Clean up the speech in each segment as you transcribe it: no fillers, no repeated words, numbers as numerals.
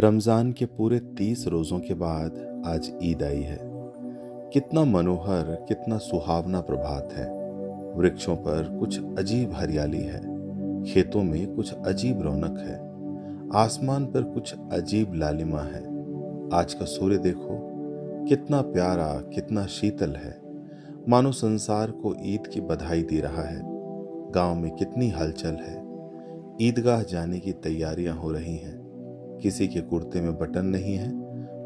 रमज़ान के पूरे 30 रोज़ों के बाद आज ईद आई है। कितना मनोहर, कितना सुहावना प्रभात है। वृक्षों पर कुछ अजीब हरियाली है, खेतों में कुछ अजीब रौनक है, आसमान पर कुछ अजीब लालिमा है। आज का सूर्य देखो, कितना प्यारा, कितना शीतल है, मानो संसार को ईद की बधाई दे रहा है। गांव में कितनी हलचल है, ईदगाह जाने की तैयारियां हो रही हैं। किसी के कुर्ते में बटन नहीं है,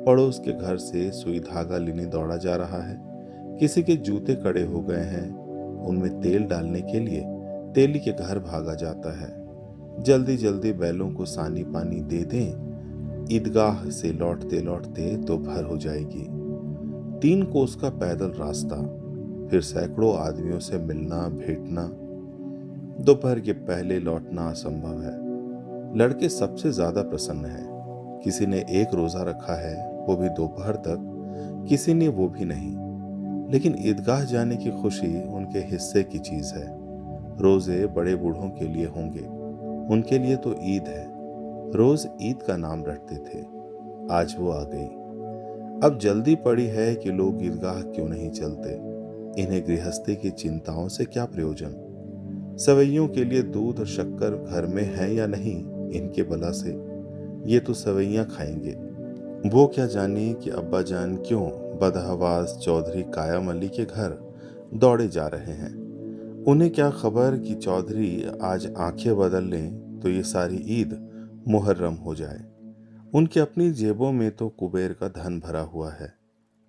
पड़ोस के घर से सुई धागा लेने दौड़ा जा रहा है। किसी के जूते कड़े हो गए हैं, उनमें तेल डालने के लिए तेली के घर भागा जाता है। जल्दी जल्दी बैलों को सानी पानी दे दें, ईदगाह से लौटते लौटते दोपहर हो जाएगी। 3 कोस का पैदल रास्ता, फिर सैकड़ों आदमियों से मिलना भेंटना। दोपहर के पहले लौटना असंभव है। लड़के सबसे ज्यादा प्रसन्न हैं। किसी ने एक रोजा रखा है, वो भी दोपहर तक, किसी ने वो भी नहीं। लेकिन ईदगाह जाने की खुशी उनके हिस्से की चीज है। रोजे बड़े बूढ़ों के लिए होंगे, उनके लिए तो ईद है। रोज ईद का नाम रटते थे, आज वो आ गई। अब जल्दी पड़ी है कि लोग ईदगाह क्यों नहीं चलते। इन्हें गृहस्थी की चिंताओं से क्या प्रयोजन। सवैयों के लिए दूध और शक्कर घर में है या नहीं, इनके बला से ये तो सवैयां खाएंगे। वो क्या जाने कि अब्बा जान क्यों बदहवास चौधरी कायम अली के घर दौड़े जा रहे हैं। उन्हें क्या खबर कि चौधरी आज आंखें बदल लें तो ये सारी ईद मुहर्रम हो जाए। उनकी अपनी जेबों में तो कुबेर का धन भरा हुआ है।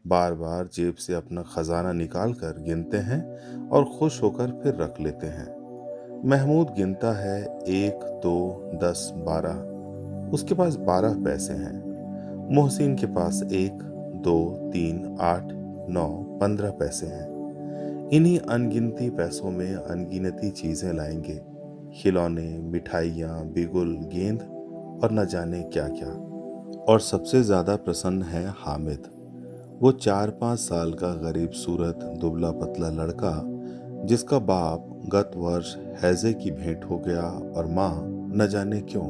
बार बार जेब से अपना खजाना निकाल कर गिनते हैं और खुश होकर फिर रख लेते हैं। महमूद गिनता है, 1 2 10 12। उसके पास 12 पैसे हैं। मोहसिन के पास 1 2 3 8 9 15 पैसे हैं। इन्हीं अनगिनती पैसों में अनगिनती चीजें लाएंगे, खिलौने, मिठाइयाँ, बिगुल, गेंद और न जाने क्या क्या। और सबसे ज्यादा प्रसन्न है हामिद, वो 4-5 साल का गरीब सूरत दुबला पतला लड़का, जिसका बाप गत वर्ष हैजे की भेंट हो गया और माँ न जाने क्यों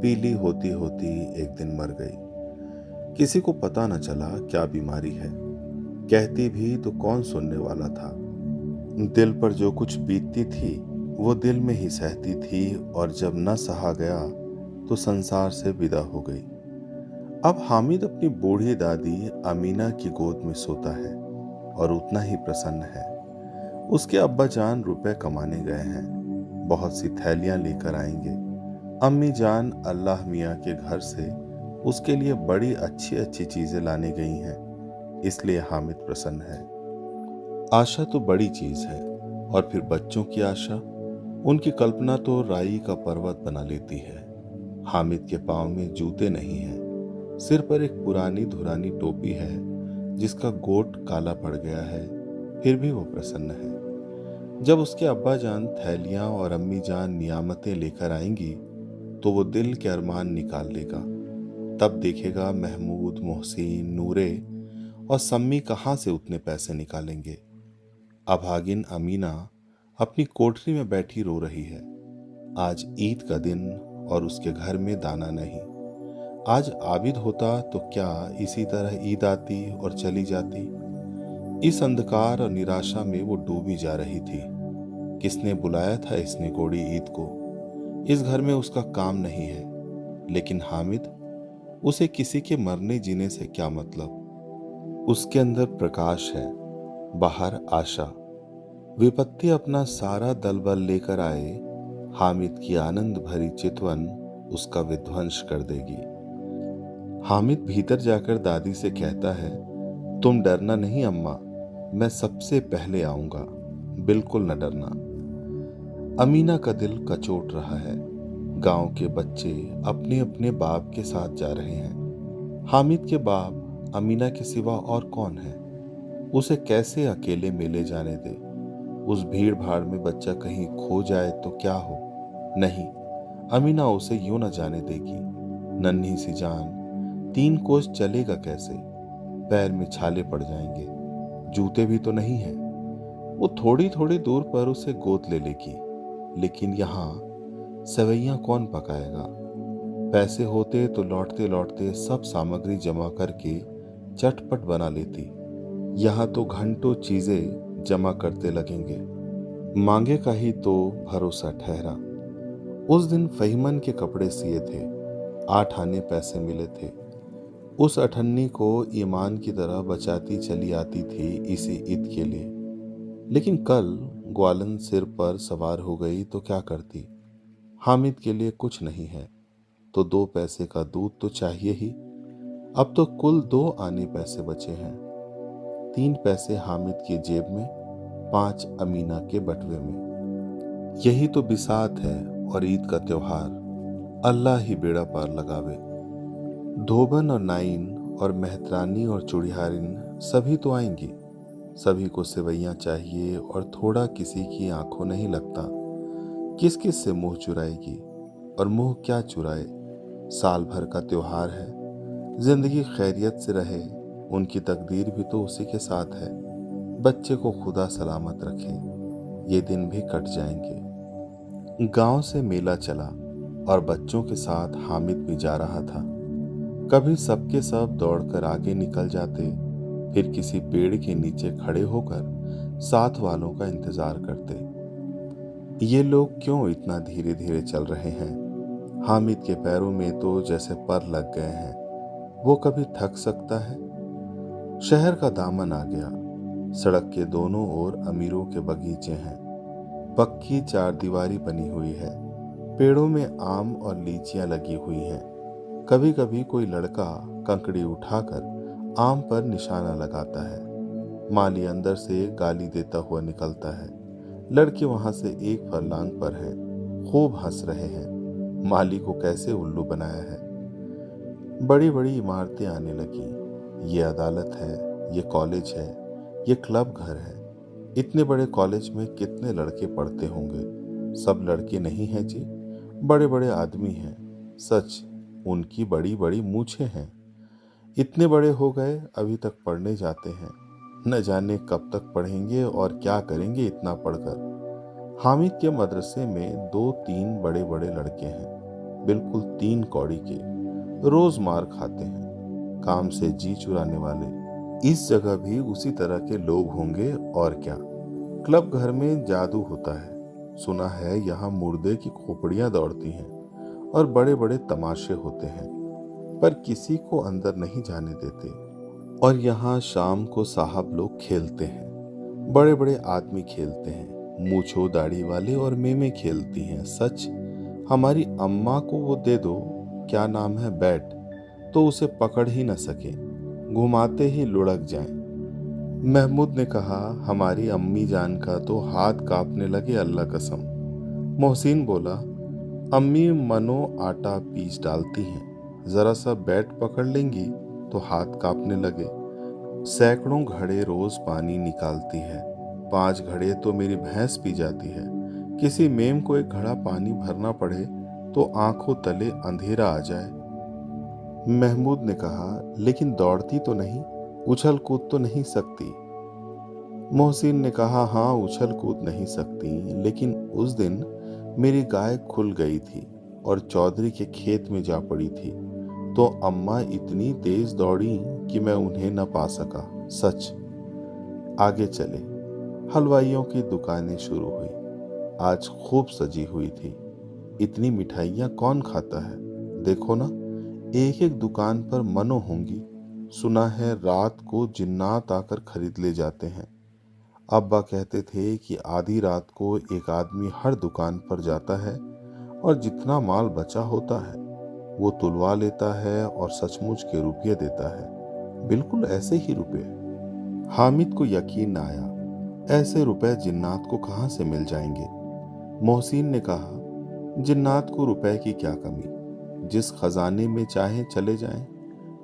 पीली होती होती एक दिन मर गई। किसी को पता न चला क्या बीमारी है, कहती भी तो कौन सुनने वाला था। दिल पर जो कुछ बीतती थी वो दिल में ही सहती थी, और जब न सहा गया तो संसार से विदा हो गई। अब हामिद अपनी बूढ़ी दादी अमीना की गोद में सोता है और उतना ही प्रसन्न है। उसके अब्बा जान रुपए कमाने गए हैं, बहुत सी थैलियां लेकर आएंगे। अम्मी जान अल्लाह मियाँ के घर से उसके लिए बड़ी अच्छी अच्छी चीजें लाने गई हैं, इसलिए हामिद प्रसन्न है। आशा तो बड़ी चीज है, और फिर बच्चों की आशा, उनकी कल्पना तो राई का पर्वत बना लेती है। हामिद के पाँव में जूते नहीं हैं, सिर पर एक पुरानी धुरानी टोपी है जिसका गोट काला पड़ गया है, फिर भी वो प्रसन्न है। जब उसके अब्बा जान थैलियां और अम्मी जान नियामतें लेकर आएंगी तो वो दिल के अरमान निकाल लेगा। तब देखेगा महमूद, मोहसिन, नूरे और सम्मी कहाँ से उतने पैसे निकालेंगे। अभागिन अमीना अपनी कोठरी में बैठी रो रही है। आज ईद का दिन और उसके घर में दाना नहीं। आज आबिद होता तो क्या इसी तरह ईद आती और चली जाती। इस अंधकार और निराशा में वो डूबी जा रही थी। किसने बुलाया था इस निगोड़ी ईद को। इस घर में उसका काम नहीं है, लेकिन हामिद, उसे किसी के मरने जीने से क्या मतलब। उसके अंदर प्रकाश है, बाहर आशा। विपत्ति अपना सारा दलबल लेकर आए, हामिद की आनंद भरी चितवन उसका विध्वंस कर देगी। हामिद भीतर जाकर दादी से कहता है, तुम डरना नहीं अम्मा, मैं सबसे पहले आऊंगा, बिल्कुल न डरना। अमीना का दिल कचोट रहा है। गांव के बच्चे अपने अपने बाप के साथ जा रहे हैं। हामिद के बाप अमीना के सिवा और कौन है। उसे कैसे अकेले मेले जाने दे। उस भीड़ भाड़ में बच्चा कहीं खो जाए तो क्या हो। नहीं, अमीना उसे यूं न जाने देगी। नन्ही सी जान, 3 कोस चलेगा कैसे। पैर में छाले पड़ जाएंगे, जूते भी तो नहीं है। वो थोड़ी थोड़ी दूर पर उसे गोद ले लेगी, लेकिन यहाँ सवैयां कौन पकाएगा। पैसे होते तो लौटते लौटते सब सामग्री जमा करके चटपट बना लेती। यहाँ तो घंटों चीजें जमा करते लगेंगे। मांगे का ही तो भरोसा ठहरा। उस दिन फहीमन के कपड़े सिए थे। 8 आने पैसे मिले थे। उस अठन्नी को ईमान की तरह बचाती चली आती थी इसी ईद के लिए। लेकिन कल ग्वालन सिर पर सवार हो गई तो क्या करती। हामिद के लिए कुछ नहीं है तो 2 पैसे का दूध तो चाहिए ही। अब तो कुल 2 आने पैसे बचे हैं। 3 पैसे हामिद की जेब में, 5 अमीना के बटुए में। यही तो बिसात है और ईद का त्योहार। अल्लाह ही बेड़ा पार लगावे। धोबन और नाइन और मेहतरानी और चुड़ियारिन सभी तो आएंगी। सभी को सेवैयां चाहिए और थोड़ा किसी की आंखों नहीं लगता। किस किस से मुंह चुराएगी और मुंह क्या चुराए। साल भर का त्योहार है। जिंदगी खैरियत से रहे, उनकी तकदीर भी तो उसी के साथ है। बच्चे को खुदा सलामत रखे, ये दिन भी कट जाएंगे। गांव से मेला चला और बच्चों के साथ हामिद भी जा रहा था। कभी सबके सब दौड़कर आगे निकल जाते, फिर किसी पेड़ के नीचे खड़े होकर साथ वालों का इंतजार करते। ये लोग क्यों इतना धीरे धीरे चल रहे हैं। हामिद के पैरों में तो जैसे पर लग गए हैं। वो कभी थक सकता है। शहर का दामन आ गया। सड़क के दोनों ओर अमीरों के बगीचे हैं। पक्की 4 दीवारी बनी हुई है। पेड़ों में आम और लीचियां लगी हुई हैं। कभी कभी कोई लड़का कंकड़ी उठाकर आम पर निशाना लगाता है। माली अंदर से गाली देता हुआ निकलता है। लड़के वहां से एक फरलांग पर है, खूब हंस रहे हैं। माली को कैसे उल्लू बनाया है। बड़ी बड़ी इमारतें आने लगी। ये अदालत है, ये कॉलेज है, ये क्लब घर है। इतने बड़े कॉलेज में कितने लड़के पढ़ते होंगे। सब लड़के नहीं हैं जी, बड़े बड़े आदमी हैं। सच, उनकी बड़ी बड़ी मूछें हैं। इतने बड़े हो गए अभी तक पढ़ने जाते हैं। न जाने कब तक पढ़ेंगे और क्या करेंगे इतना पढ़कर। हामिद के मदरसे में 2-3 बड़े बड़े लड़के हैं, बिल्कुल 3 कौड़ी के। रोज मार खाते हैं, काम से जी चुराने वाले। इस जगह भी उसी तरह के लोग होंगे और क्या। क्लब घर में जादू होता है। सुना है यहाँ मुर्दे की खोपड़ियां दौड़ती हैं और बड़े बड़े तमाशे होते हैं, पर किसी को अंदर नहीं जाने देते। और यहाँ शाम को साहब लोग खेलते हैं। बड़े बड़े आदमी खेलते हैं। मूछो दाढ़ी वाले और मेमे खेलती हैं। सच, हमारी अम्मा को वो दे दो, क्या नाम है, बैट, तो उसे पकड़ ही न सके, घुमाते ही लुढ़क जाएं। महमूद ने कहा, हमारी अम्मी जान का तो हाथ कांपने लगे, अल्लाह कसम। मोहसिन बोला, अम्मी मनो आटा पीस डालती हैं, जरा सा बैट पकड़ लेंगी तो हाथ कांपने लगे। सैकड़ों घड़े रोज पानी निकालती है। 5 घड़े तो मेरी भैंस पी जाती है। किसी मेम को एक घड़ा पानी भरना पड़े तो आंखों तले अंधेरा आ जाए। महमूद ने कहा, लेकिन दौड़ती तो नहीं, उछल कूद तो नहीं सकती। मोहसिन ने कहा, हाँ उछल कूद नहीं सकती, लेकिन उस दिन मेरी गाय खुल गई थी और चौधरी के खेत में जा पड़ी थी, तो अम्मा इतनी तेज दौड़ी कि मैं उन्हें न पा सका। सच। आगे चले। हलवाइयों की दुकानें शुरू हुई। आज खूब सजी हुई थी। इतनी मिठाइयाँ कौन खाता है। देखो ना, एक एक दुकान पर मनो होंगी। सुना है रात को जिन्नात आकर खरीद ले जाते हैं। अब्बा कहते थे कि आधी रात को एक आदमी हर दुकान पर जाता है और जितना माल बचा होता है वो तुलवा लेता है और सचमुच के रुपये देता है। बिल्कुल ऐसे ही रुपए। हामिद को यकीन न आया। ऐसे रुपए जिन्नात को कहाँ से मिल जाएंगे। मोहसिन ने कहा, जिन्नात को रुपए की क्या कमी, जिस खजाने में चाहे चले जाएं।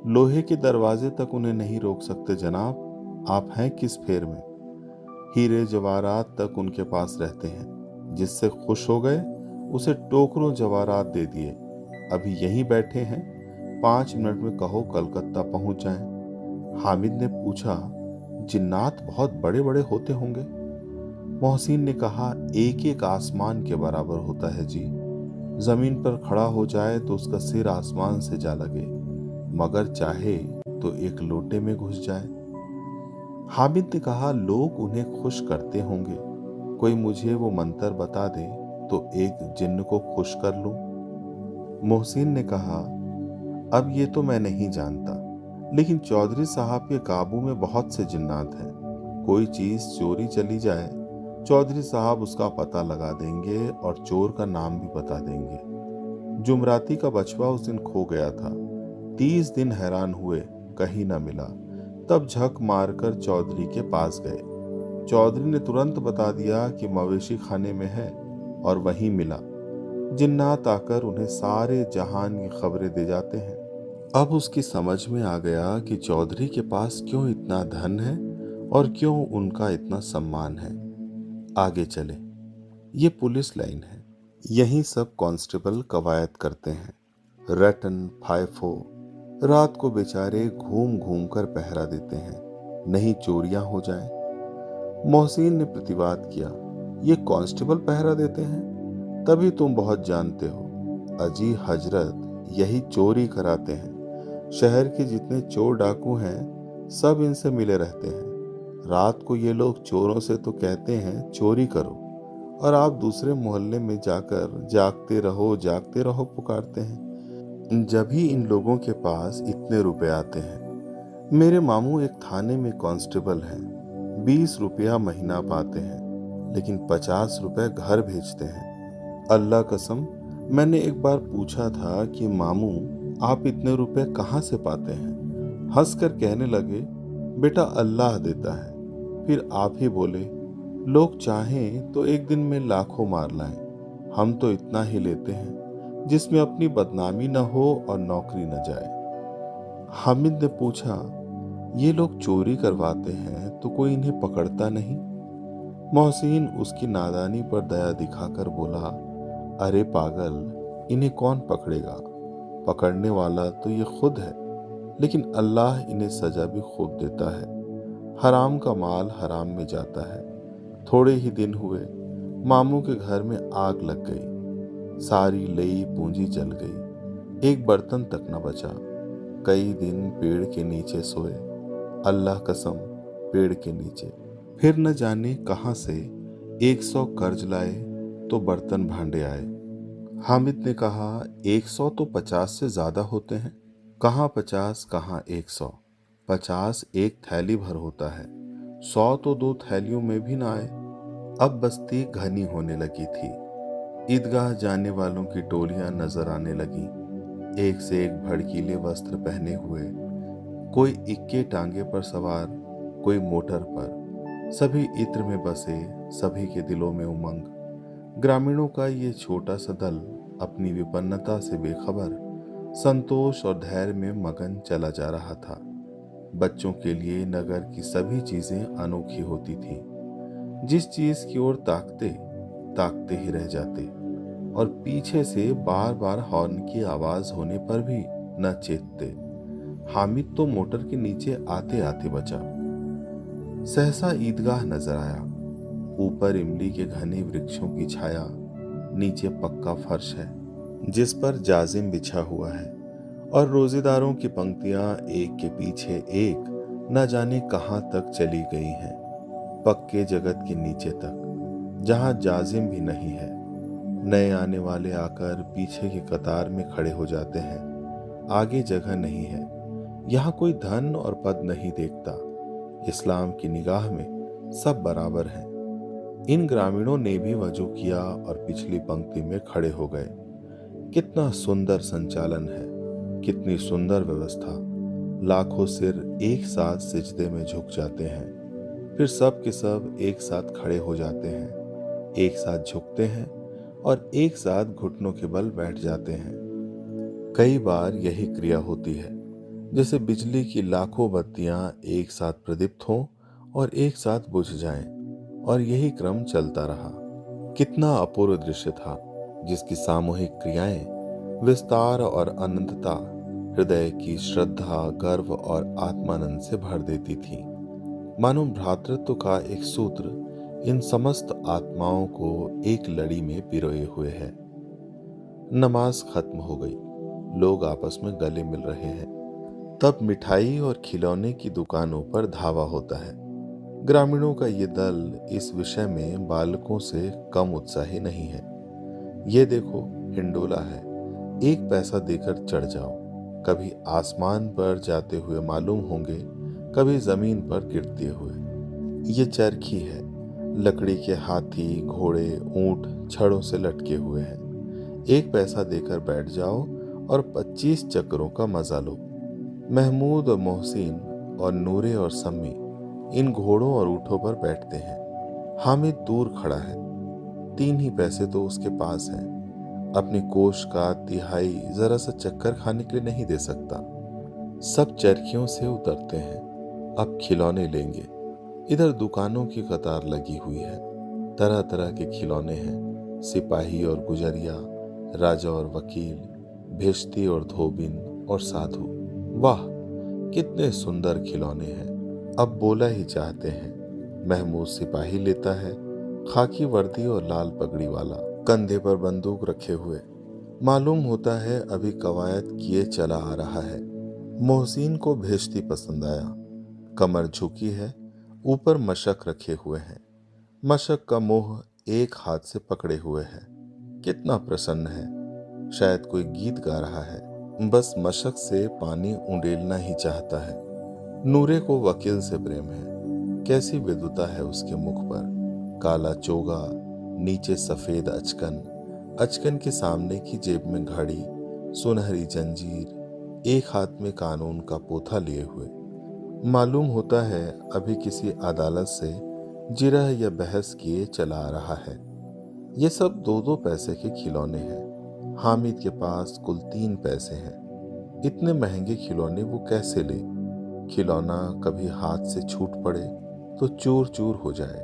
लोहे के दरवाजे तक उन्हें नहीं रोक सकते जनाब। आप हैं किस फेर में। हीरे जवाहरात तक उनके पास रहते हैं। जिससे खुश हो गए उसे टोकरों जवाहरात दे दिए। अभी यहीं बैठे हैं, 5 मिनट में कहो कलकत्ता पहुंच जाएं। हामिद ने पूछा, जिन्नात बहुत बड़े बड़े होते होंगे। मोहसिन ने कहा, एक एक आसमान के बराबर होता है जी। जमीन पर खड़ा हो जाए तो उसका सिर आसमान से जा लगे, मगर चाहे तो एक लोटे में घुस जाए। हामिद ने कहा, लोग उन्हें खुश करते होंगे, कोई मुझे वो मंत्र बता दे तो एक जिन्न को खुश कर लूं। मोहसिन ने कहा, अब ये तो मैं नहीं जानता, लेकिन चौधरी साहब के काबू में बहुत से जिन्नात हैं। कोई चीज चोरी चली जाए, चौधरी साहब उसका पता लगा देंगे और चोर का नाम भी बता देंगे। जुमराती का बचवा उस दिन खो गया था। 30 दिन हैरान हुए, कहीं न मिला। तब झक मारकर चौधरी के पास गए। चौधरी ने तुरंत बता दिया कि मवेशी खाने में है, और वहीं मिला। जिन्नात आकर उन्हें सारे जहान की खबरें दे जाते हैं। अब उसकी समझ में आ गया कि चौधरी के पास क्यों इतना धन है और क्यों उनका इतना सम्मान है। आगे चले, ये पुलिस लाइन है। यहीं सब कांस्टेबल कवायद करते हैं। रटन फाइफो रात को बेचारे घूम घूम कर पहरा देते हैं, नहीं चोरियां हो जाएं। मोहसिन ने प्रतिवाद किया, ये कांस्टेबल पहरा देते हैं, तभी तुम बहुत जानते हो। अजी हजरत, यही चोरी कराते हैं। शहर के जितने चोर डाकू हैं, सब इनसे मिले रहते हैं। रात को ये लोग चोरों से तो कहते हैं चोरी करो, और आप दूसरे मोहल्ले में जाकर जागते रहो पुकारते हैं। जब ही इन लोगों के पास इतने रुपए आते हैं। मेरे मामू एक थाने में कांस्टेबल हैं, 20 रुपया महीना पाते हैं, लेकिन 50 रुपए घर भेजते हैं। अल्लाह कसम, मैंने एक बार पूछा था कि मामू, आप इतने रुपए कहाँ से पाते हैं? हंसकर कहने लगे, बेटा अल्लाह देता है। फिर आप ही बोले, लोग चाहें तो एक दिन में लाखों मार लाएं, हम तो इतना ही लेते हैं जिसमें अपनी बदनामी न हो और नौकरी न जाए। हामिद ने पूछा, ये लोग चोरी करवाते हैं तो कोई इन्हें पकड़ता नहीं? मोहसिन उसकी नादानी पर दया दिखाकर बोला, अरे पागल, इन्हें कौन पकड़ेगा? पकड़ने वाला तो ये खुद है, लेकिन अल्लाह इन्हें सजा भी खूब देता है। हराम का माल हराम में जाता है। थोड़े ही दिन हुए, मामू के घर में आग लग गई। सारी लई पूंजी जल गई, एक बर्तन तक न बचा। कई दिन पेड़ के नीचे सोए, अल्लाह कसम, पेड़ के नीचे। फिर न जाने कहां से 100 कर्ज लाए तो बर्तन भांडे आए। हामिद ने कहा, 100 तो 50 से ज्यादा होते हैं। कहाँ 50, कहाँ 100। 50 एक थैली भर होता है, 100 तो 2 थैलियों में भी ना आए। अब बस्ती घनी होने लगी थी। ईदगाह जाने वालों की टोलियां नजर आने लगी, एक से एक भड़कीले वस्त्र पहने हुए। कोई इक्के टांगे पर सवार, कोई मोटर पर। सभी इत्र में बसे, सभी के दिलों में उमंग। ग्रामीणों का ये छोटा सा दल अपनी विपन्नता से बेखबर संतोष और धैर्य में मगन चला जा रहा था। बच्चों के लिए नगर की सभी चीजें अनोखी होती थीं। जिस चीज की ओर ताकते ताकते ही रह जाते, और पीछे से बार बार हॉर्न की आवाज होने पर भी न चेतते। हामिद तो मोटर के नीचे आते आते बचा। सहसा ईदगाह नजर आया। ऊपर इमली के घने वृक्षों की छाया, नीचे पक्का फर्श है जिस पर जाजिम बिछा हुआ है, और रोजेदारों की पंक्तियां एक के पीछे एक न जाने कहां तक चली गई हैं, पक्के जगत के नीचे तक, जहां जाजिम भी नहीं है। नए आने वाले आकर पीछे की कतार में खड़े हो जाते हैं। आगे जगह नहीं है। यहाँ कोई धन और पद नहीं देखता। इस्लाम की निगाह में सब बराबर हैं। इन ग्रामीणों ने भी वजू किया और पिछली पंक्ति में खड़े हो गए। कितना सुंदर संचालन है, कितनी सुंदर व्यवस्था। लाखों सिर एक साथ सिजदे में झुक जाते हैं, फिर सब के सब एक साथ खड़े हो जाते हैं, एक साथ झुकते हैं और एक साथ घुटनों के बल बैठ जाते हैं। कई बार यही क्रिया होती है, जैसे बिजली की लाखों बत्तियां एक साथ प्रदीप्त हों और एक साथ बुझ जाएं, और यही क्रम चलता रहा। कितना अपूर्व दृश्य था, जिसकी सामूहिक क्रियाएं, विस्तार और अनंतता हृदय की श्रद्धा, गर्व और आत्मानंद से भर देती थी। मानो भ्रातृत्व का एक सूत्र इन समस्त आत्माओं को एक लड़ी में पिरोए हुए है। नमाज खत्म हो गई, लोग आपस में गले मिल रहे हैं। तब मिठाई और खिलौने की दुकानों पर धावा होता है। ग्रामीणों का ये दल इस विषय में बालकों से कम उत्साही नहीं है। ये देखो, हिंडोला है, एक पैसा देकर चढ़ जाओ। कभी आसमान पर जाते हुए मालूम होंगे, कभी जमीन पर गिरते हुए। ये चरखी है, लकड़ी के हाथी, घोड़े, ऊंट छड़ों से लटके हुए हैं। एक पैसा देकर बैठ जाओ और 25 चक्रों का मजा लो। महमूद और मोहसिन और नूरे और सम्मी इन घोड़ों और ऊँटों पर बैठते हैं। हामिद दूर खड़ा है, 3 ही पैसे तो उसके पास हैं। अपनी कोष का तिहाई जरा सा चक्कर खाने के लिए नहीं दे सकता। सब चरखियों से उतरते हैं, अब खिलौने लेंगे। इधर दुकानों की कतार लगी हुई है, तरह तरह के खिलौने हैं, सिपाही और गुजरिया, राजा और वकील, भेश्ती और धोबिन और साधु। वाह, कितने सुंदर खिलौने हैं। अब बोला ही चाहते हैं। महमूद सिपाही लेता है, खाकी वर्दी और लाल पगड़ी वाला, कंधे पर बंदूक रखे हुए। मालूम होता है अभी कवायद किए चला आ रहा है। मोहसिन को भेश्ती पसंद आया, कमर झुकी है, ऊपर मशक रखे हुए हैं। मशक का मुंह एक हाथ से पकड़े हुए है। कितना प्रसन्न है, शायद कोई गीत गा रहा है। बस मशक से पानी उंडेलना ही चाहता है। नूरे को वकील से प्रेम है। कैसी विद्वता है उसके मुख पर। काला चोगा, नीचे सफेद अचकन, अचकन के सामने की जेब में घड़ी, सुनहरी जंजीर, एक हाथ में कानून का पोथा लिए हुए। मालूम होता है अभी किसी अदालत से जिरह या बहस किए चला आ रहा है। ये सब 2-2 पैसे के खिलौने हैं। हामिद के पास कुल 3 पैसे हैं। इतने महंगे खिलौने वो कैसे ले? खिलौना कभी हाथ से छूट पड़े तो चूर चूर हो जाए,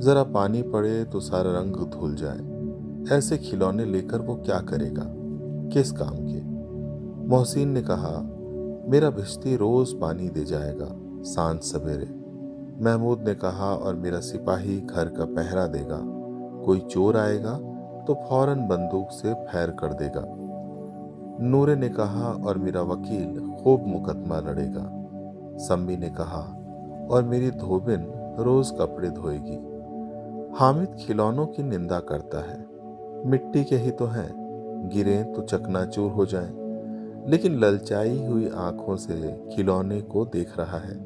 जरा पानी पड़े तो सारा रंग धुल जाए। ऐसे खिलौने लेकर वो क्या करेगा, किस काम के? मोहसिन ने कहा, मेरा भिश्ती रोज पानी दे जाएगा सांझ सवेरे। महमूद ने कहा, और मेरा सिपाही घर का पहरा देगा। कोई चोर आएगा तो फौरन बंदूक से फैर कर देगा। नूरे ने कहा, और मेरा वकील खूब मुकदमा लड़ेगा। सम्मी ने कहा, और मेरी धोबिन रोज कपड़े धोएगी। हामिद खिलौनों की निंदा करता है। मिट्टी के ही तो हैं, गिरे तो चकनाचूर हो जाएं। लेकिन ललचाई हुई आंखों से खिलौने को देख रहा है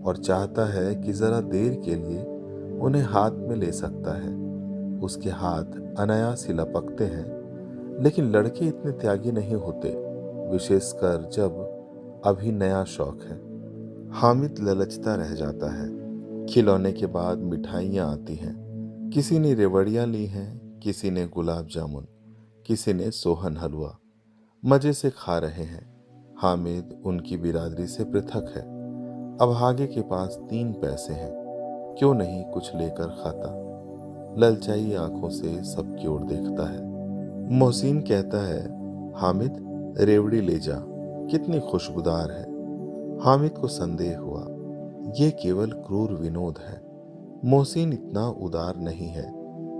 और चाहता है कि जरा देर के लिए उन्हें हाथ में ले सकता है। उसके हाथ अनायास ही लपकते हैं, लेकिन लड़के इतने त्यागी नहीं होते, विशेषकर जब अभी नया शौक है। हामिद ललचता रह जाता है। खिलौने के बाद मिठाइयाँ आती हैं। किसी ने रेवड़ियाँ ली हैं, किसी ने गुलाब जामुन, किसी ने सोहन हलवा। मजे से खा रहे हैं। हामिद उनकी बिरादरी से पृथक है। अभागे के पास 3 पैसे हैं, क्यों नहीं कुछ लेकर खाता? ललचाई आंखों से सबकी ओर देखता है। मोहसिन कहता है, हामिद रेवड़ी ले जा, कितनी खुशबूदार है। हामिद को संदेह हुआ, ये केवल क्रूर विनोद है। मोहसिन इतना उदार नहीं है,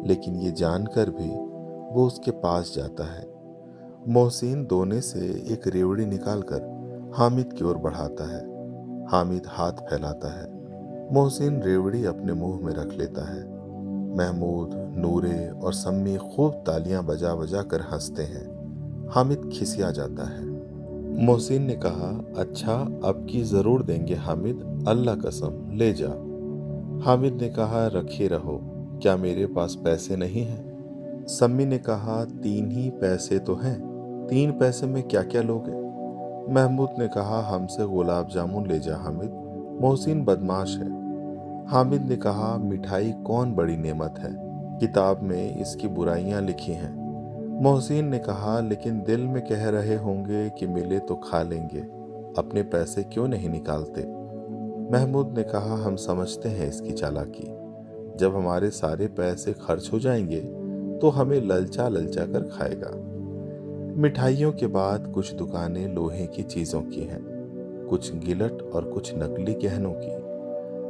लेकिन ये जानकर भी वो उसके पास जाता है। मोहसिन दोने से एक रेवड़ी निकालकर हामिद की ओर बढ़ाता है। हामिद हाथ फैलाता है। मोहसिन रेवड़ी अपने मुंह में रख लेता है। महमूद, नूरे और सम्मी खूब तालियां बजा बजा कर हंसते हैं। हामिद खिसिया जाता है। मोहसिन ने कहा, अच्छा अब की जरूर देंगे हामिद, अल्लाह कसम ले जा। हामिद ने कहा, रखे रहो, क्या मेरे पास पैसे नहीं हैं? सम्मी ने कहा, 3 ही पैसे तो हैं, 3 पैसे में क्या क्या लोगे? महमूद ने कहा, हमसे गुलाब जामुन ले जा हामिद, मोहसिन बदमाश है। हामिद ने कहा, मिठाई कौन बड़ी नेमत है, किताब में इसकी बुराइयां लिखी हैं। मोहसिन ने कहा, लेकिन दिल में कह रहे होंगे कि मिले तो खा लेंगे, अपने पैसे क्यों नहीं निकालते? महमूद ने कहा, हम समझते हैं इसकी चालाकी, जब हमारे सारे पैसे खर्च हो जाएंगे तो हमें ललचा ललचा कर खाएगा। मिठाइयों के बाद कुछ दुकानें लोहे की चीजों की हैं, कुछ गिलट और कुछ नकली गहनों की।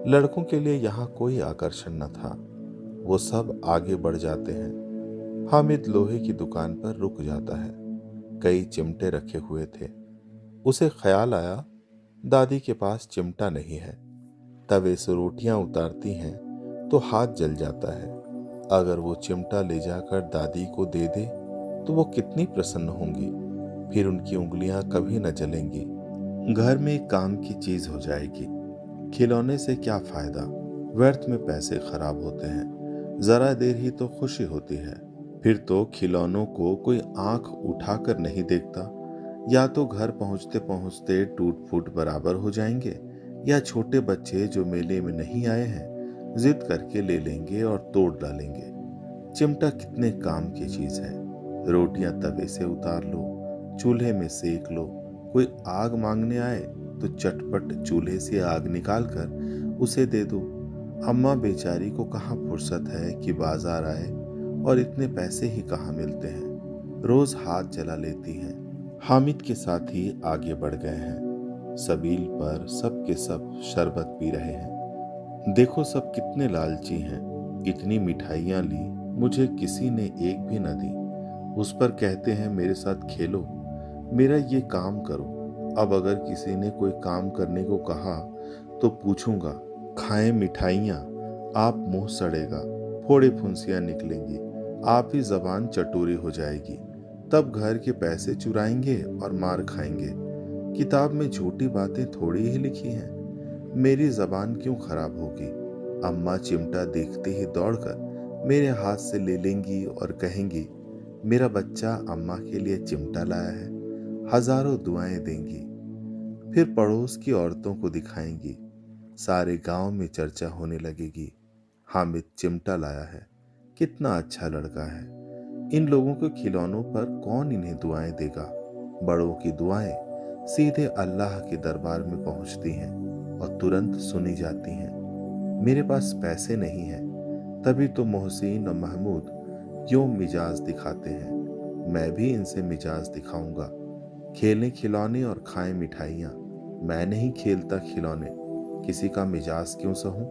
लड़कों के लिए यहाँ कोई आकर्षण न था। वो सब आगे बढ़ जाते हैं। हामिद लोहे की दुकान पर रुक जाता है। कई चिमटे रखे हुए थे। उसे ख्याल आया, दादी के पास चिमटा नहीं है। तवे से रोटियां उतारती हैं तो हाथ जल जाता है। अगर वो चिमटा ले जाकर दादी को दे दे तो वो कितनी प्रसन्न होंगी। फिर उनकी उंगलियां कभी न जलेंगी। घर में काम की चीज हो जाएगी। खिलौने से क्या फायदा, व्यर्थ में पैसे खराब होते हैं। जरा देर ही तो खुशी होती है। फिर तो खिलौनों को कोई आंख उठाकर नहीं देखता। या तो घर पहुंचते पहुंचते टूट फूट बराबर हो जाएंगे, या छोटे बच्चे जो मेले में नहीं आए हैं जिद करके ले लेंगे और तोड़ डालेंगे। चिमटा कितने काम की चीज है। रोटियां तवे से उतार लो, चूल्हे में सेक लो। कोई आग मांगने आए तो चटपट चूल्हे से आग निकाल कर उसे दे दो। अम्मा बेचारी को कहाँ फुर्सत है कि बाजार आए, और इतने पैसे ही कहाँ मिलते हैं। रोज हाथ जला लेती हैं। हामिद के साथ ही आगे बढ़ गए हैं। सबील पर सब के सब शरबत पी रहे हैं। देखो सब कितने लालची हैं। इतनी मिठाइयाँ ली, मुझे किसी ने एक भी न दी। उस पर कहते हैं मेरे साथ खेलो, मेरा ये काम करो। अब अगर किसी ने कोई काम करने को कहा तो पूछूंगा, खाएं मिठाइयाँ, आप मुंह सड़ेगा, फोड़े फुंसियाँ निकलेंगी, आप ही जबान चटोरी हो जाएगी। तब घर के पैसे चुराएंगे और मार खाएंगे। किताब में झूठी बातें थोड़ी ही लिखी हैं। मेरी जबान क्यों खराब होगी। अम्मा चिमटा देखते ही दौड़कर मेरे हाथ से ले लेंगी और कहेंगी, मेरा बच्चा अम्मा के लिए चिमटा लाया है। हजारों दुआएं देंगी। फिर पड़ोस की औरतों को दिखाएंगी। सारे गांव में चर्चा होने लगेगी, हामिद चिमटा लाया है, कितना अच्छा लड़का है। इन लोगों के खिलौनों पर कौन इन्हें दुआएं देगा। बड़ों की दुआएं सीधे अल्लाह के दरबार में पहुंचती हैं और तुरंत सुनी जाती हैं। मेरे पास पैसे नहीं हैं, तभी तो मोहसिन और महमूद यूं मिजाज दिखाते हैं। मैं भी इनसे मिजाज दिखाऊंगा। खेलें खिलौने और खाएं मिठाइयाँ। मैं नहीं खेलता खिलौने, किसी का मिजाज क्यों सहूं।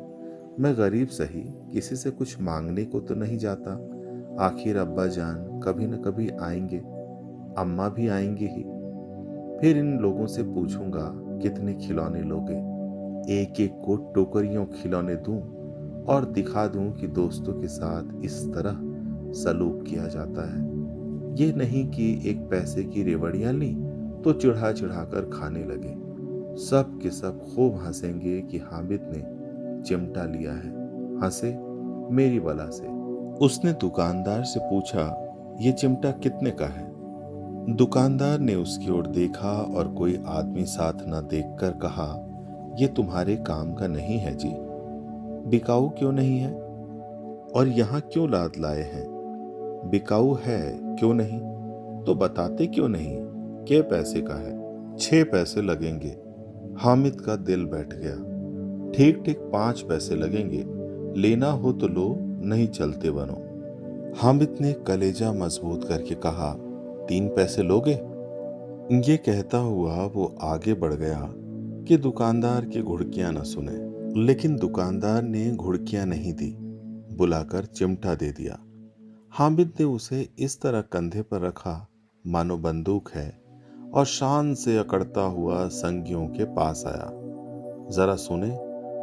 मैं गरीब सही, किसी से कुछ मांगने को तो नहीं जाता। आखिर अब्बा जान कभी न कभी आएंगे, अम्मा भी आएंगी ही। फिर इन लोगों से पूछूंगा, कितने खिलौने लोगे। एक एक को टोकरियों खिलौने दूं और दिखा दूं कि दोस्तों के साथ इस तरह सलूक किया जाता है। ये नहीं कि एक पैसे की रेवड़ियां ली तो चिढ़ा चिढ़ा कर खाने लगे। सब के सब खूब हंसेंगे कि हामिद ने चिमटा लिया है। हंसे मेरी बला से। उसने दुकानदार से पूछा, ये चिमटा कितने का है। दुकानदार ने उसकी ओर देखा और कोई आदमी साथ न देखकर कहा, ये तुम्हारे काम का नहीं है जी। बिकाऊ क्यों नहीं है, और यहाँ क्यों लाद लाए हैं। बिकाऊ है क्यों नहीं तो बताते क्यों नहीं। क्या पैसे का है। 6 पैसे लगेंगे। हामिद का दिल बैठ गया। ठीक ठीक 5 पैसे लगेंगे। लेना हो तो लो, नहीं चलते बनो। हामिद ने कलेजा मजबूत करके कहा, 3 पैसे लोगे। ये कहता हुआ वो आगे बढ़ गया कि दुकानदार की घुड़कियां न सुने। लेकिन दुकानदार ने घुड़कियां नहीं दी, बुलाकर चिमटा दे दिया। हामिद ने उसे इस तरह कंधे पर रखा मानो बंदूक है, और शान से अकड़ता हुआ संगियों के पास आया। जरा सुने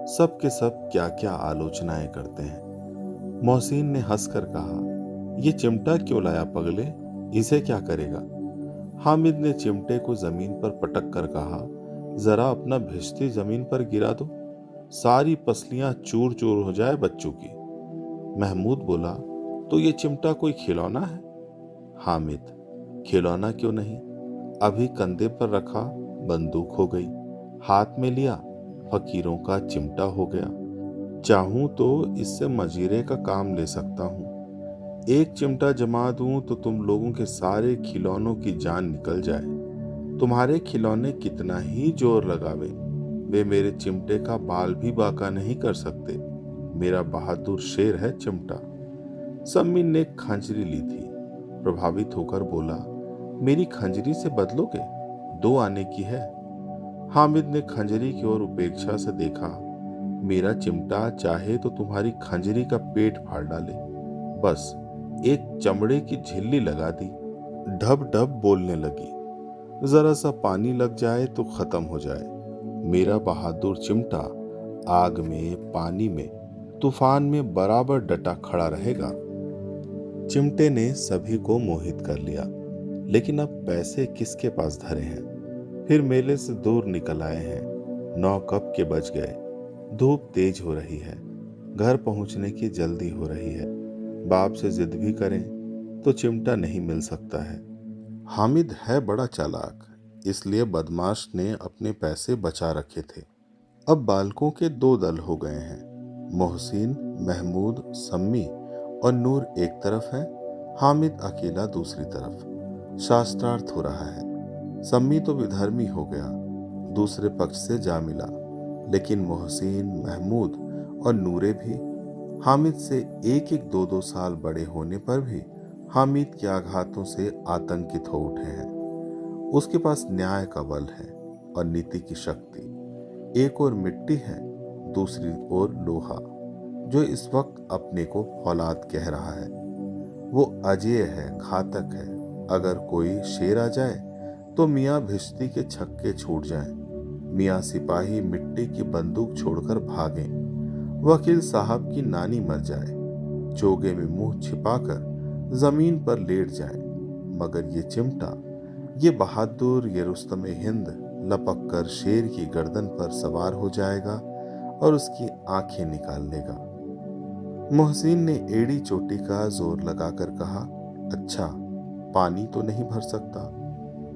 सब के सब क्या क्या आलोचनाएं करते हैं। मोहसिन ने हंसकर कहा, ये चिमटा क्यों लाया पगले, इसे क्या करेगा। हामिद ने चिमटे को जमीन पर पटक कर कहा, जरा अपना भिश्ती जमीन पर गिरा दो, सारी पसलियां चूर चूर हो जाए बच्चों की। महमूद बोला, तो ये चिमटा कोई खिलौना है। हामिद, खिलौना क्यों नहीं, अभी कंधे पर रखा बंदूक हो गई, हाथ में लिया फकीरों का चिमटा हो गया। चाहूं तो इससे मजीरे का काम ले सकता हूं। एक चिमटा जमा दूं तो तुम लोगों के सारे खिलौनों की जान निकल जाए। तुम्हारे खिलौने कितना ही जोर लगावे, वे मेरे चिमटे का बाल भी बाका नहीं कर सकते। मेरा बहादुर शेर है चिमटा। सम्मीन ने खंजरी ली थी। प्रभावित होकर बोला, मेरी खंजरी से बदलोगे, 2 आने की है। हामिद ने खंजरी की ओर उपेक्षा से देखा। मेरा चिमटा चाहे तो तुम्हारी खंजरी का पेट फाड़ डाले, बस एक चमड़े की झिल्ली लगा दी। ढब ढब बोलने लगी, जरा सा पानी लग जाए तो खत्म हो जाए। मेरा बहादुर चिमटा आग में, पानी में, तूफान में बराबर डटा खड़ा रहेगा। चिमटे ने सभी को मोहित कर लिया, लेकिन अब पैसे किसके पास धरे हैं। फिर मेले से दूर निकल आए हैं। 9 कब के बज गए। धूप तेज हो रही है। घर पहुंचने की जल्दी हो रही है। बाप से जिद भी करें तो चिमटा नहीं मिल सकता है। हामिद है बड़ा चालाक, इसलिए बदमाश ने अपने पैसे बचा रखे थे। अब बालकों के 2 दल हो गए हैं। मोहसिन, महमूद, सम्मी और नूर एक तरफ है, हामिद अकेला दूसरी तरफ। शास्त्रार्थ हो रहा है। सम्मी तो विधर्मी हो गया, दूसरे पक्ष से जा मिला, लेकिन मोहसिन, महमूद और नूरे भी हामिद से एक एक 2-2 साल बड़े होने पर भी हामिद के आघातों से आतंकित हो उठे हैं। उसके पास न्याय का बल है और नीति की शक्ति। एक ओर मिट्टी है, दूसरी ओर लोहा, जो इस वक्त अपने को फौलाद कह रहा है। वो अजेय है, घातक है। अगर कोई शेर आ जाए तो मियाँ भिश्ती के छक्के छूट जाएं, मियाँ सिपाही मिट्टी की बंदूक छोड़कर भागें, वकील साहब की नानी मर जाए, चोगे में मुंह छिपाकर जमीन पर लेट जाए, मगर ये चिमटा, ये बहादुर, ये रुस्तमे हिंद लपक कर शेर की गर्दन पर सवार हो जाएगा और उसकी आंखें निकाल लेगा। मोहसिन ने एड़ी चोटी का जोर लगाकर कहा, अच्छा, पानी तो नहीं भर सकता।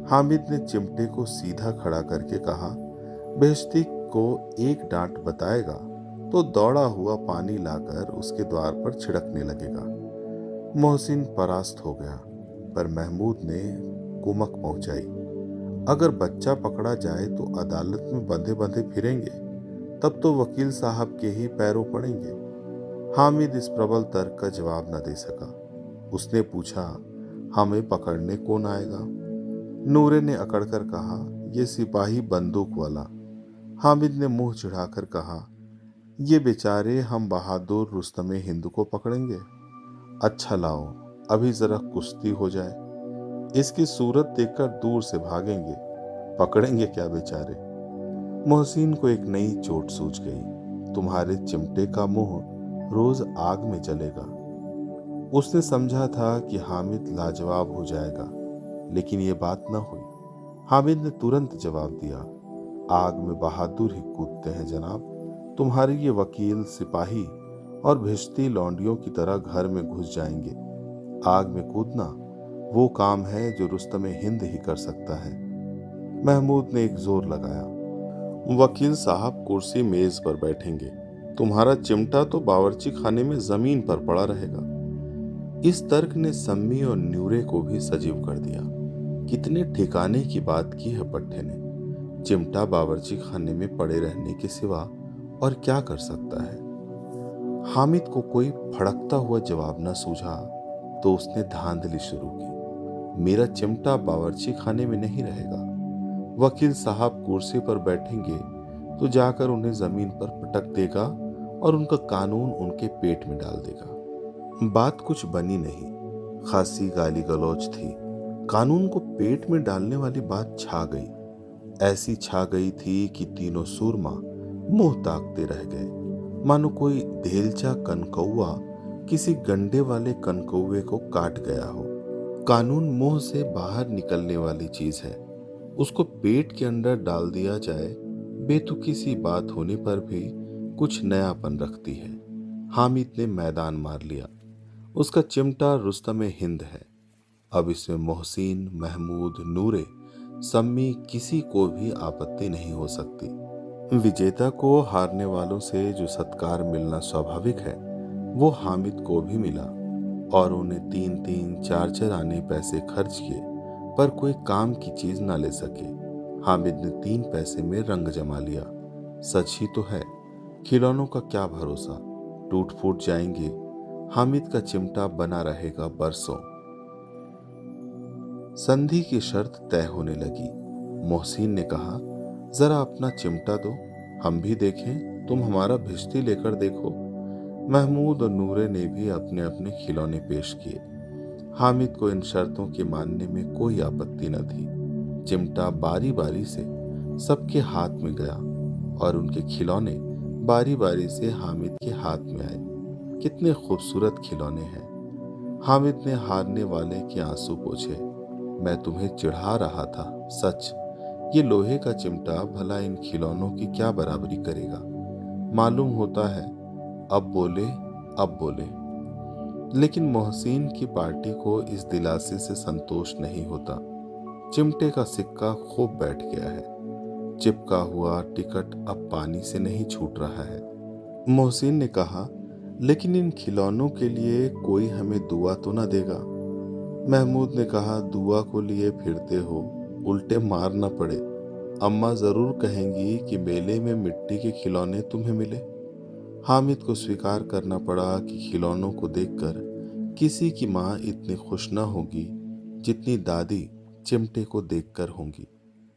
हामिद ने चिमटे को सीधा खड़ा करके कहा, बेहश्ती को एक डांट बताएगा तो दौड़ा हुआ पानी लाकर उसके द्वार पर छिड़कने लगेगा। मोहसिन परास्त हो गया, पर महमूद ने कुमक पहुंचाई, अगर बच्चा पकड़ा जाए तो अदालत में बंधे बंधे फिरेंगे, तब तो वकील साहब के ही पैरों पड़ेंगे। हामिद इस प्रबल तर्क का जवाब न दे सका। उसने पूछा, हमें पकड़ने कौन आएगा? नूरे ने अकड़कर कहा, ये सिपाही बंदूक वाला। हामिद ने मुंह चिढ़ाकर कहा, ये बेचारे हम बहादुर रुस्तमे हिंद को पकड़ेंगे। अच्छा लाओ, अभी जरा कुश्ती हो जाए, इसकी सूरत देखकर दूर से भागेंगे, पकड़ेंगे क्या बेचारे। मोहसिन को एक नई चोट सूझ गई, तुम्हारे चिमटे का मुंह रोज आग में जलेगा। उसने समझा था कि हामिद लाजवाब हो जाएगा, लेकिन ये बात न हुई। हामिद ने तुरंत जवाब दिया, आग में बहादुर ही कूदते हैं जनाब। तुम्हारे ये वकील, सिपाही और भिश्ती लौंडियों की तरह घर में घुस जाएंगे। आग में कूदना वो काम है जो रुस्तमे हिंद ही कर सकता है। महमूद ने एक जोर लगाया, वकील साहब कुर्सी मेज पर बैठेंगे, तुम्हारा चिमटा तो बावर्ची खाने में जमीन पर पड़ा रहेगा। इस तर्क ने सम्मी और न्यूरे को भी सजीव कर दिया। कितने ठिकाने की बात की है पट्टे ने। चिमटा बावर्ची खाने में पड़े रहने के सिवा और क्या कर सकता है। हामिद को कोई फड़कता हुआ जवाब न सूझा तो उसने धांधली शुरू की, मेरा चिमटा बावर्ची खाने में नहीं रहेगा। वकील साहब कुर्सी पर बैठेंगे तो जाकर उन्हें जमीन पर पटक देगा और उनका कानून उनके पेट में डाल देगा। बात कुछ बनी नहीं, खासी गाली गलौज थी। कानून को पेट में डालने वाली बात छा गई। ऐसी छा गई थी कि तीनों सूरमा मुंह ताकते रह गए, मानो कोई धेलचा कनकौआ किसी गंडे वाले कनकौए को काट गया हो। कानून मुंह से बाहर निकलने वाली चीज है, उसको पेट के अंदर डाल दिया जाए, बेतुकी सी बात होने पर भी कुछ नयापन रखती है। हामिद ने मैदान मार लिया। उसका चिमटा रुस्तमे हिंद है। अब इसमें मोहसिन, महमूद, नूरे, सम्मी किसी को भी आपत्ति नहीं हो सकती। विजेता को हारने वालों से जो सत्कार मिलना स्वाभाविक है, वो हामिद को भी मिला और उन्हें 3-3, 4-4 आने पैसे खर्च किए, पर कोई काम की चीज ना ले सके। हामिद ने 3 पैसे में रंग जमा लिया। सच ही तो है, खिलौनों का क्या भरोसा, टूट फूट जाएंगे। हामिद का चिमटा बना रहेगा बरसों। संधि की शर्त तय होने लगी। मोहसिन ने कहा, जरा अपना चिमटा दो, हम भी देखें, तुम हमारा भिश्ती लेकर देखो। महमूद और नूरे ने भी अपने अपने खिलौने पेश किए। हामिद को इन शर्तों के मानने में कोई आपत्ति न थी। चिमटा बारी बारी से सबके हाथ में गया और उनके खिलौने बारी बारी से हामिद के हाथ में आए। कितने खूबसूरत खिलौने हैं। हामिद ने हारने वाले के आंसू पोंछे। मैं तुम्हें चिढ़ा रहा था, सच। ये लोहे का चिमटा भला इन खिलौनों की क्या बराबरी करेगा। मालूम होता है। अब बोले, अब बोले। लेकिन मोहसिन की पार्टी को इस दिलासे से संतोष नहीं होता। चिमटे का सिक्का खूब बैठ गया है। चिपका हुआ टिकट अब पानी से नहीं छूट रहा है। मोहसिन ने कहा, लेकिन इन खिलौनों के लिए कोई हमें दुआ तो ना देगा। महमूद ने कहा, दुआ को लिए फिरते हो, उल्टे मार ना पड़े। अम्मा जरूर कहेंगी कि मेले में मिट्टी के खिलौने तुम्हें मिले। हामिद को स्वीकार करना पड़ा कि खिलौनों को देखकर किसी की माँ इतनी खुश न होगी जितनी दादी चिमटे को देखकर होंगी।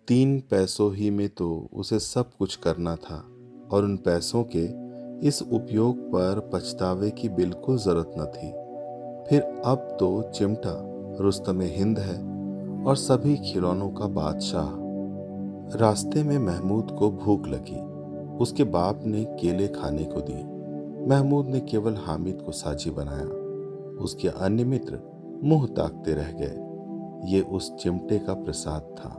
3 पैसों ही में तो उसे सब कुछ करना था और उन पैसों के इस उपयोग पर पछतावे की बिल्कुल जरूरत न थी। फिर अब तो चिमटा रुस्तमे हिंद है और सभी खिलौनों का बादशाह। रास्ते में महमूद को भूख लगी। उसके बाप ने केले खाने को दिए। महमूद ने केवल हामिद को साझी बनाया। उसके अन्य मित्र मुंह ताकते रह गए। ये उस चिमटे का प्रसाद था।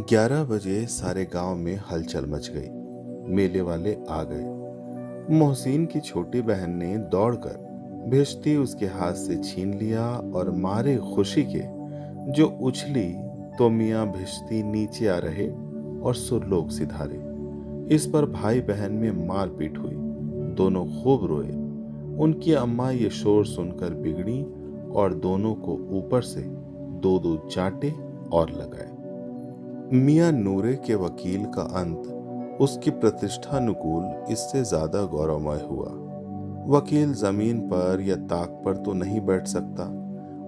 11 बजे सारे गांव में हलचल मच गई। मेले वाले आ गए। मोहसिन की छोटी बहन ने दौड़कर भिश्ती उसके हाथ से छीन लिया और मारे खुशी के जो उछली तो मियाँ भिश्ती नीचे आ रहे और सुरलोक सिधारे। इस पर भाई बहन में मारपीट हुई। दोनों खूब रोए। उनकी अम्मा ये शोर सुनकर बिगड़ी और दोनों को ऊपर से 2-2 चांटे और लगाए। मियाँ नूरे के वकील का अंत उसकी प्रतिष्ठानुकूल इससे ज्यादा गौरवमय हुआ। वकील जमीन पर या ताक पर तो नहीं बैठ सकता।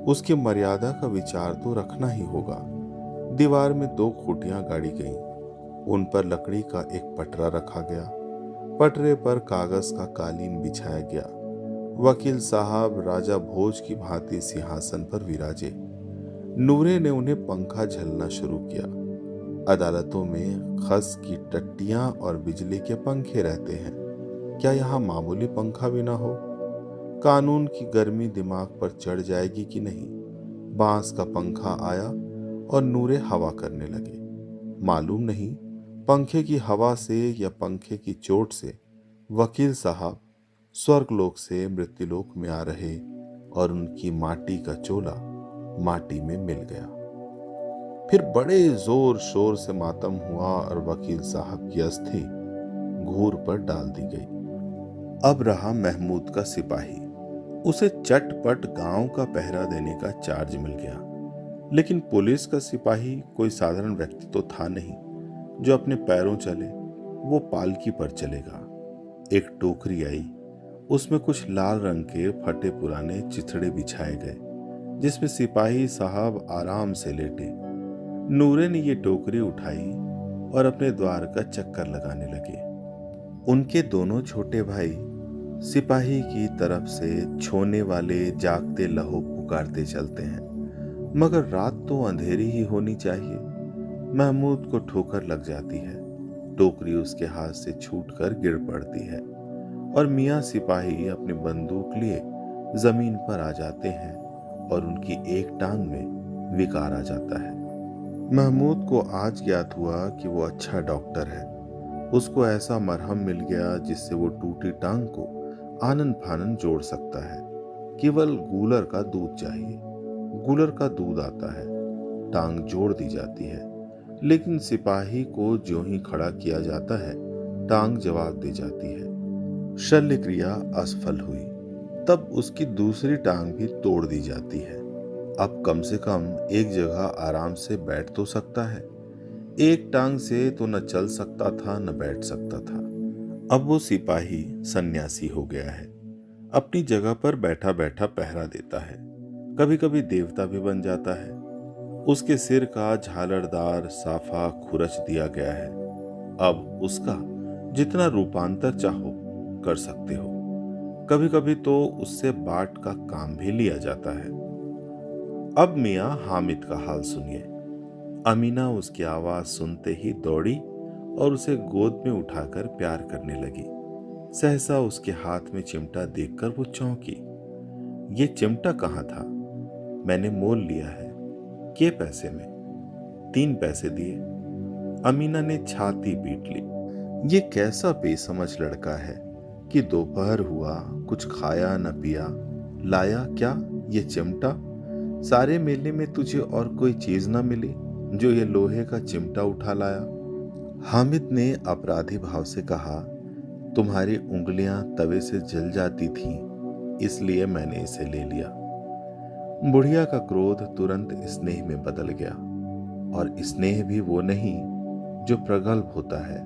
उसकी मर्यादा का विचार तो रखना ही होगा। दीवार में 2 खूंटियां गाड़ी गईं। उन पर लकड़ी का एक पटरा रखा गया। पटरे पर कागज का कालीन बिछाया गया। वकील साहब राजा भोज की भांति सिंहासन पर विराजे। नूरे ने उन्हें पंखा झलना शुरू किया। अदालतों में खस की टट्टियां और बिजली के पंखे रहते हैं, क्या यहाँ मामूली पंखा भी ना हो? कानून की गर्मी दिमाग पर चढ़ जाएगी कि नहीं? बांस का पंखा आया और नूरे हवा करने लगे। मालूम नहीं पंखे की हवा से या पंखे की चोट से वकील साहब स्वर्गलोक से मृत्युलोक में आ रहे और उनकी माटी का चोला माटी में मिल गया। फिर बड़े जोर शोर से मातम हुआ और वकील साहब की अस्थि घूर पर डाल दी गई। अब रहा महमूद का सिपाही। उसे चटपट गांव का पहरा देने का चार्ज मिल गया। लेकिन पुलिस का सिपाही कोई साधारण व्यक्ति तो था नहीं जो अपने पैरों चले। वो पालकी पर चलेगा। एक टोकरी आई। उसमें कुछ लाल रंग के फटे पुराने चिथड़े बिछाए गए जिसमें सिपाही साहब आराम से लेटे। नूरे ने ये टोकरी उठाई और अपने द्वार का चक्कर लगाने लगे। उनके दोनों छोटे भाई सिपाही की तरफ से छोने वाले जागते लहो पुकारते चलते हैं, मगर रात तो अंधेरी ही होनी चाहिए। महमूद को ठोकर लग जाती है। टोकरी उसके हाथ से छूटकर गिर पड़ती है और मियाँ सिपाही अपनी बंदूक लिए जमीन पर आ जाते हैं और उनकी एक टांग में विकार आ जाता है। महमूद को आज ज्ञात हुआ कि वो अच्छा डॉक्टर है। उसको ऐसा मरहम मिल गया जिससे वो टूटी टांग को आनन फानन जोड़ सकता है। केवल गूलर का दूध चाहिए। गूलर का दूध आता है, टांग जोड़ दी जाती है। लेकिन सिपाही को ज्यों ही खड़ा किया जाता है, टांग जवाब दे जाती है। शल्य क्रिया असफल हुई। तब उसकी दूसरी टांग भी तोड़ दी जाती है। अब कम से कम एक जगह आराम से बैठ तो सकता है। एक टांग से तो न चल सकता था न बैठ सकता था। अब वो सिपाही सन्यासी हो गया है। अपनी जगह पर बैठा बैठा पहरा देता है। कभी कभी देवता भी बन जाता है। उसके सिर का झालरदार साफा खुरच दिया गया है। अब उसका जितना रूपांतर चाहो कर सकते हो। कभी कभी तो उससे बाट का काम भी लिया जाता है। अब मियाँ हामिद का हाल सुनिए। अमीना उसकी आवाज सुनते ही दौड़ी और उसे गोद में उठाकर प्यार करने लगी। सहसा उसके हाथ में चिमटा देखकर वो चौंकी। ये चिमटा कहाँ था? मैंने मोल लिया है। के पैसे में? 3 पैसे दिए। अमीना ने छाती पीट ली। ये कैसा बेसमझ लड़का है कि दोपहर हुआ, कुछ खाया न पिया, लाया क्या ये चिमटा? सारे मेले में तुझे और कोई चीज न मिली जो ये लोहे का चिमटा उठा लाया? हामिद ने अपराधी भाव से कहा, तुम्हारी उंगलियां तवे से जल जाती थीं, इसलिए मैंने इसे ले लिया। बुढ़िया का क्रोध तुरंत स्नेह में बदल गया, और स्नेह भी वो नहीं जो प्रगल्भ होता है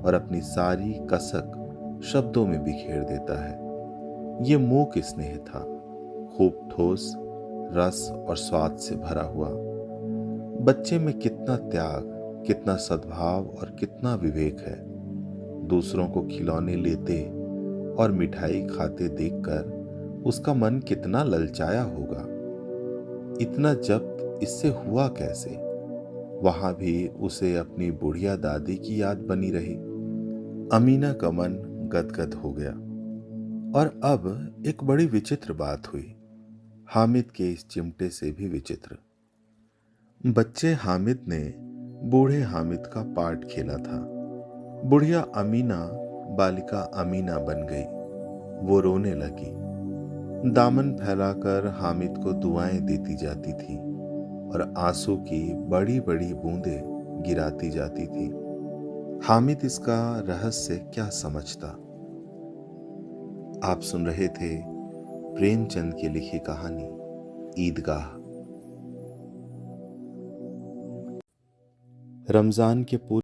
और अपनी सारी कसक शब्दों में बिखेर देता है। ये मूक स्नेह था, खूब ठोस, रस और स्वाद से भरा हुआ। बच्चे में कितना त्याग, कितना सद्भाव और कितना विवेक है। दूसरों को खिलौने लेते और मिठाई खाते देखकर उसका मन कितना ललचाया होगा। इतना जब्त इससे हुआ कैसे? वहां भी उसे अपनी बुढ़िया दादी की याद बनी रही। अमीना का मन गदगद हो गया। और अब एक बड़ी विचित्र बात हुई, हामिद के इस चिमटे से भी विचित्र। बच्चे हामिद ने बूढ़े हामिद का पार्ट खेला था। बुढ़िया अमीना बालिका अमीना बन गई। वो रोने लगी, दामन फैलाकर हामिद को दुआएं देती जाती थी और आंसू की बड़ी बड़ी बूंदें गिराती जाती थी। हामिद इसका रहस्य क्या समझता? आप सुन रहे थे प्रेमचंद की लिखी कहानी ईदगाह। रमजान के पूरे